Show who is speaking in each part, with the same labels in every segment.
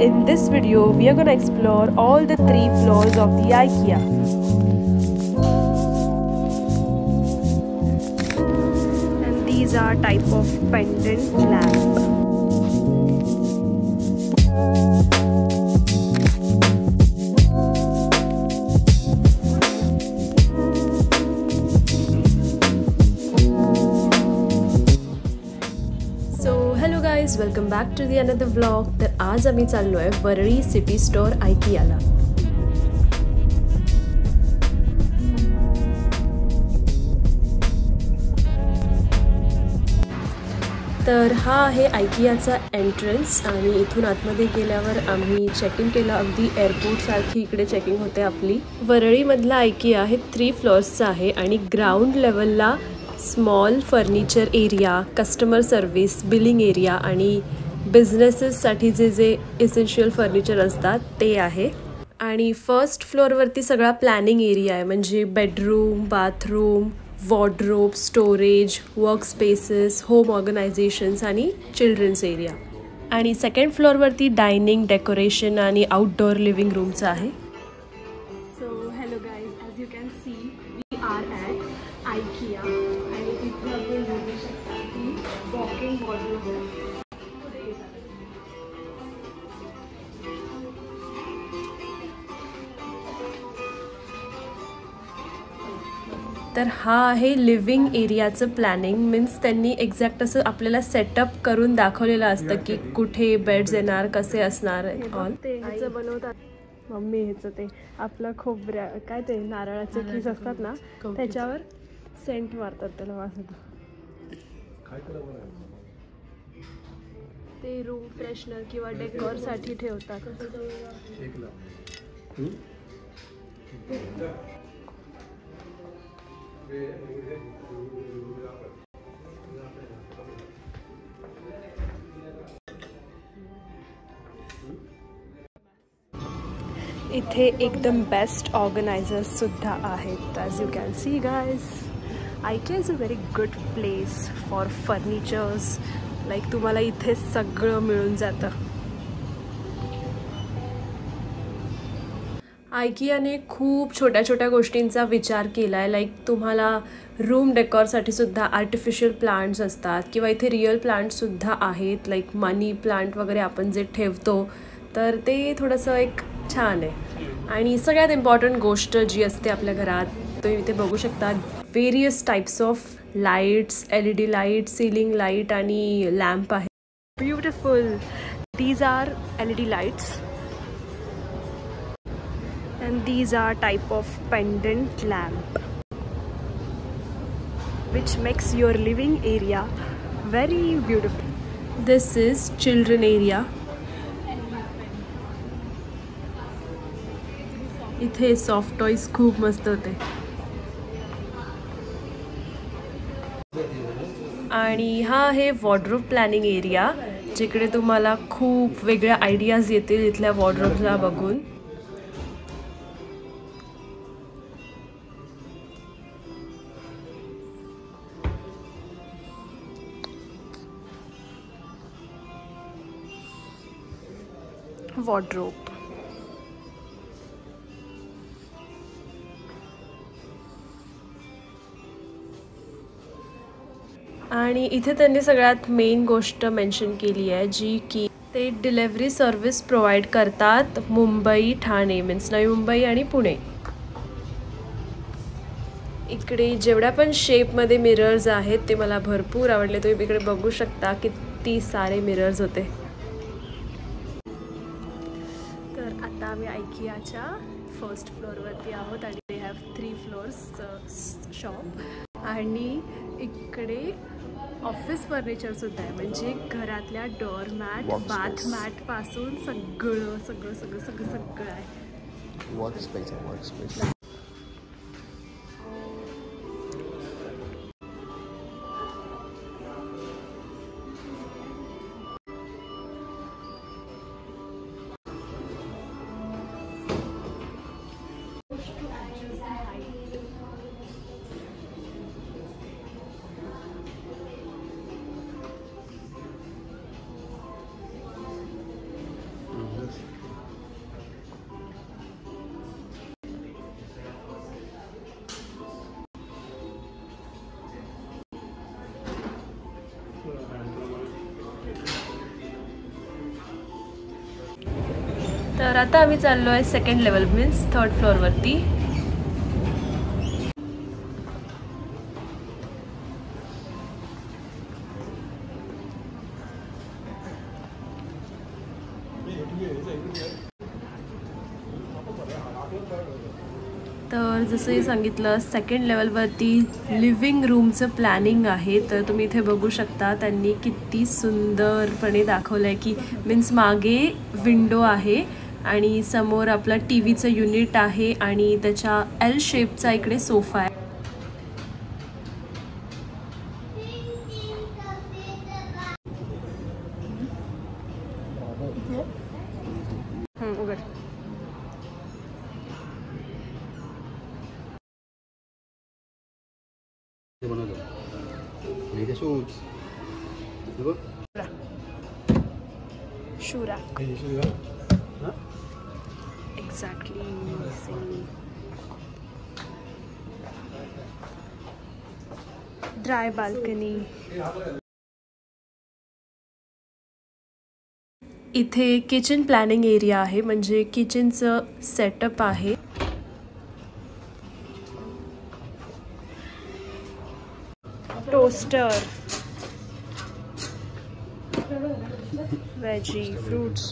Speaker 1: In this video, we are going to explore all the 3 floors of the IKEA. And these are type of pendant lamp. Welcome back to the another vlog. तर आज आम्ही चाललो आहे Worli city store IKEAला. तर हा आहे IKEAचा entrance आणि इथून आतमध्ये गेल्यावर आम्ही चेक इन केलं. अगदी एअरपोर्ट सारखी इकडे चेकिंग होते आपली. वरळीमधला IKEA हे 3 फ्लोअर्सचा आहे आणि ग्राउंड लेवलला small furniture area, customer service, billing area आणि बिझनेसेससाठी जे इसेन्शियल फर्निचर असतात ते आहे. आणि फर्स्ट फ्लोअरवरती सगळा प्लॅनिंग एरिया आहे, म्हणजे bedroom, bathroom, wardrobe, storage, work spaces, home organisations आणि चिल्ड्रन्स एरिया. आणि सेकंड फ्लोअरवरती डायनिंग, डेकोरेशन आणि आउटडोअर लिव्हिंग रूमचं आहे. So hello guys, as you can see we are at IKEA आणि इथे आपण बघू शकता की वॉकिंग वॉर्डरोब आहे. तर हा आहे लिव्हिंग एरियाचं प्लॅनिंग. मीन्स त्यांनी एक्झॅक्ट असं आपल्याला सेटअप करून दाखवलेलं असतं की कुठे बेड्स येणार, कसे असणार ऑल. ते ह्याचं बनवतात मम्मी, ह्याचं ते आपलं खोबऱ्या काय ते नारळाचे किस असतात ना, त्याच्यावर सेंट मारतात, त्याला वाजत. ते रूम फ्रेशनर किंवा डेकोरसाठी ठेवतात. इथे एकदम बेस्ट ऑर्गनायझर्स सुद्धा आहेत. As you can C guys, IKEA is a very good place for furnitures. Like तुम्हाला इथे सगळं मिळून जातं. IKEAने खूप छोट्या छोट्या गोष्टींचा विचार केला आहे. लाईक तुम्हाला रूम डेकॉरसाठी सुद्धा आर्टिफिशियल प्लांट्स असतात किंवा इथे रिअल प्लांट्ससुद्धा आहेत. लाईक मनी प्लांट वगैरे आपण जे ठेवतो, तर ते थोडंसं एक छान आहे. आणि सगळ्यात इम्पॉर्टंट गोष्ट जी असते आपल्या घरात, तुम्ही इथे बघू शकता various types of lights, LED light, ceiling light आणि लॅम्प आहे. Beautiful. These are LED lights and these are type of pendant lamp which makes your living area very beautiful. This is children area. इथे soft toys खूप मस्त होते. आणि हा आहे wardrobe planning area, जिकडे तुम्हाला खूप वेगळ्या आयडियाज येतील इथल्या वॉर्डरोबला बघून. वॉर्डरोब आणि इथे त्यांनी सगळ्यात मेन गोष्ट मेन्शन केली आहे, जी की ते डिलेव्हरी सर्व्हिस प्रोव्हाइड करतात मुंबई, ठाणे, मीन्स नवी मुंबई आणि पुणे. इकडे जेवढ्या पण शेपमध्ये मिरर्स आहेत ते मला भरपूर आवडले. तुम्ही इकडे बघू शकता किती सारे मिरर्स होते. तर आता आम्ही IKEAच्या फर्स्ट फ्लोअरवरती आहोत आणि दे हॅव 3 फ्लोअर्स शॉप. आणि इकडे ऑफिस फर्निचरसुद्धा आहे, म्हणजे घरातल्या डोअरमॅट, बाथ मॅट पासून सगळं सगळं सगळं सगळं सगळं आहे. वर्क स्पेस आहे, वर्क स्पेस. आता आम्ही चाललो आहे सेकंड लेवल मीन्स थर्ड फ्लोअरवरती. तर जसं सांगितलं सेकंड लेवलवरती लिव्हिंग रूमचं प्लॅनिंग आहे. तर तुम्ही इथे बघू शकता त्यांनी किती सुंदरपणे दाखवलं आहे की मीन्स मागे विंडो आहे आणि समोर आपला टी व्हीचं युनिट आहे आणि त्याच्या एल शेपचा इकडे सोफा आहे. उघड. Shura. Exactly. Same. Dry balcony. इथे किचन प्लॅनिंग एरिया आहे म्हणजे किचनचं सेटअप आहे. Toaster, veggie, fruits.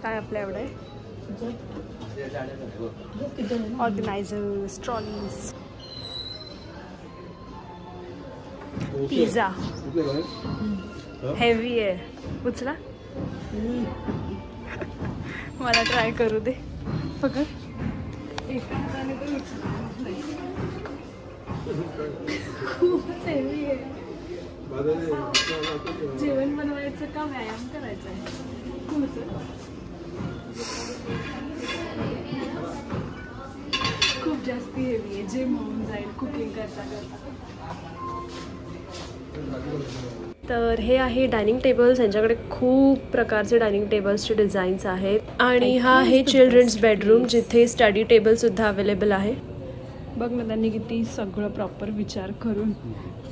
Speaker 1: काय आपल्या एवढं आहे. Organisers, trolleys, pizza. हेवी आहे. उचला. मला ट्राय करू दे. पकड. खूपच हेवी आहे. जेवण बनवायचं का व्यायाम करायचा आहे. खूप जास्त हेवी आहे. जिम होऊन जाईल कुकिंग करता करता. तर हे आहे डायनिंग टेबल्स. यांच्याकडे खूप प्रकारचे डायनिंग टेबल्सचे डिझाईन्स आहेत आणि हा आहे चिल्ड्रन्स बेडरूम जिथे स्टडी टेबल सुद्धा अवेलेबल आहे. बघ ना त्यांनी किती सगळं प्रॉपर विचार करून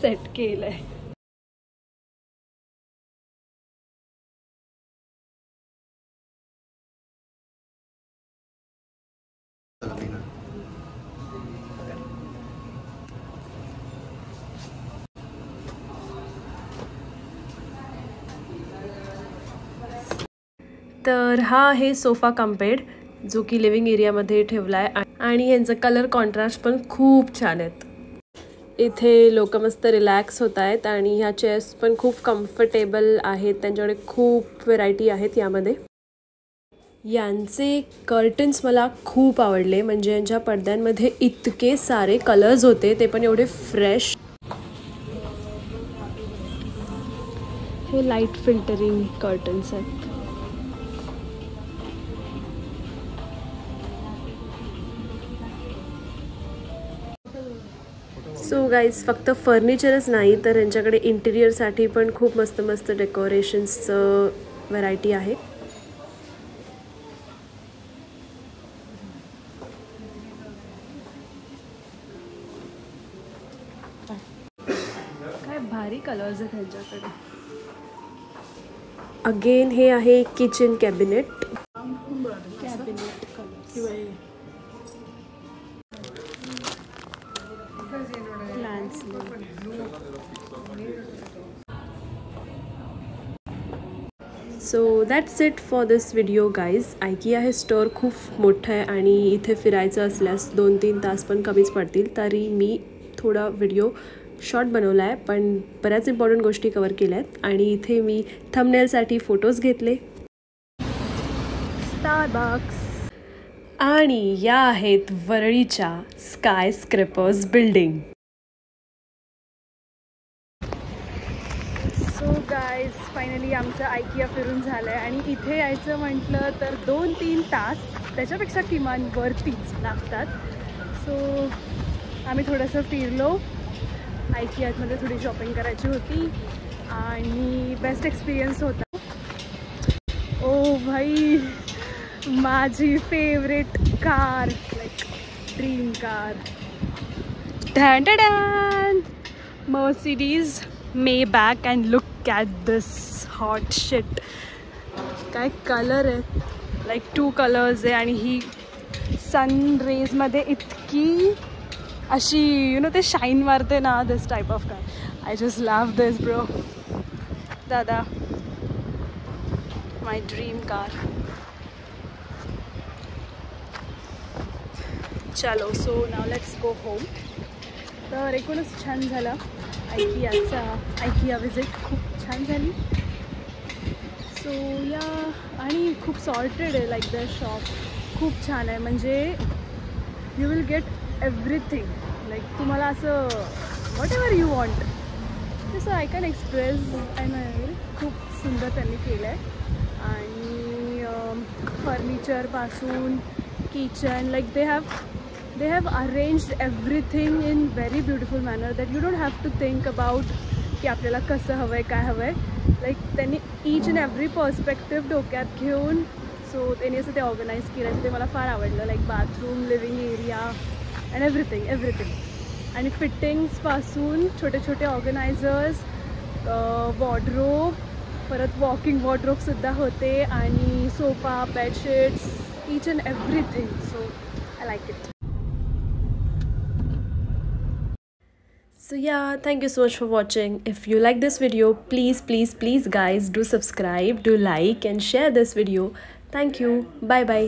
Speaker 1: सेट केलंय. तर हा आहे सोफा कम बेड जो की लिव्हिंग एरियामध्ये ठेवला आहे आणि यांचं कलर कॉन्ट्रास्ट पण खूप छान आहेत. इथे लोक मस्त रिलॅक्स होत आहेत आणि ह्या चेअर्स पण खूप कम्फर्टेबल आहेत. त्यांच्याकडे खूप व्हेरायटी आहेत यामध्ये. यांचे कर्टन्स मला खूप आवडले म्हणजे यांच्या पडद्यांमध्ये इतके सारे कलर्स होते ते पण एवढे फ्रेश. हे लाईट फिल्टरिंग कर्टन्स आहेत. सो गाईज फक्त फर्निचरच नाही तर यांच्याकडे इंटिरियरसाठी पण खूप मस्त मस्त डेकोरेशन्सचं व्हरायटी आहे. काय भारी कलर्स आहेत ह्यांच्याकडे. अगेन हे आहे kitchen cabinet. So that's it for this video guys. IKEA हे स्टोअर खूप मोठं आहे आणि इथे फिरायचं असल्यास 2-3 तास पण कमीच पडतील. तरी मी थोडा व्हिडिओ शॉर्ट बनवला आहे पण बऱ्याच इम्पॉर्टंट गोष्टी कवर केल्या आहेत आणि इथे मी थंबनेलसाठी फोटोज घेतले. स्टारबक्स आणि या आहेत वरळीच्या skyscrapers building. So guys finally आमचं IKEA फिरून झालं आहे आणि इथे यायचं म्हटलं तर 2-3 तास त्याच्यापेक्षा किमान वरतीच लागतात. सो आम्ही थोडंसं फिरलो. IKEAमध्ये थोडी शॉपिंग करायची होती आणि बेस्ट एक्सपिरियन्स होता. ओ भाई माझी favourite car like dream car dan dan Mercedes Maybach and look at this hot shit.
Speaker 2: काय कलर आहे, लाईक 2 कलर्स आहे आणि ही सन रेजमध्ये इतकी अशी ते शाईन मारते ना. This type of car I just love this bro. दादा, माय ड्रीम कार. चलो, so now let's go home. तर एकूणच छान झालं आयकिया विजिट, खूप छान झाली. सो या, आणि खूप सॉर्टेड आहे, लाईक द शॉप खूप छान आहे. म्हणजे you will get everything, like तुम्हाला असं वॉट एव्हर यू वॉन्ट तसं आय कॅन एक्सप्रेस. खूप सुंदर त्यांनी केलं आहे. आणि फर्निचरपासून kitchen, like they have arranged everything in very beautiful manner that you don't have to think about की आपल्याला कसं हवं आहे, काय हवं आहे. लाईक त्यांनी ईच अँड एव्हरी पर्स्पेक्टिव्ह डोक्यात घेऊन त्यांनी असं ते ऑर्गनाईज केलं. ते मला फार आवडलं. Like bathroom, living area and everything. आणि फिटिंग्सपासून छोटे छोटे ऑर्गनायझर्स, वॉर्डरोब, परत वॉकिंग वॉर्डरोबसुद्धा होते, आणि sofa, bedsheets, each and everything. So I like it.
Speaker 1: So yeah, thank you so much for watching. If you like this video, please guys, do subscribe, do like and share this video. Thank you. Bye bye.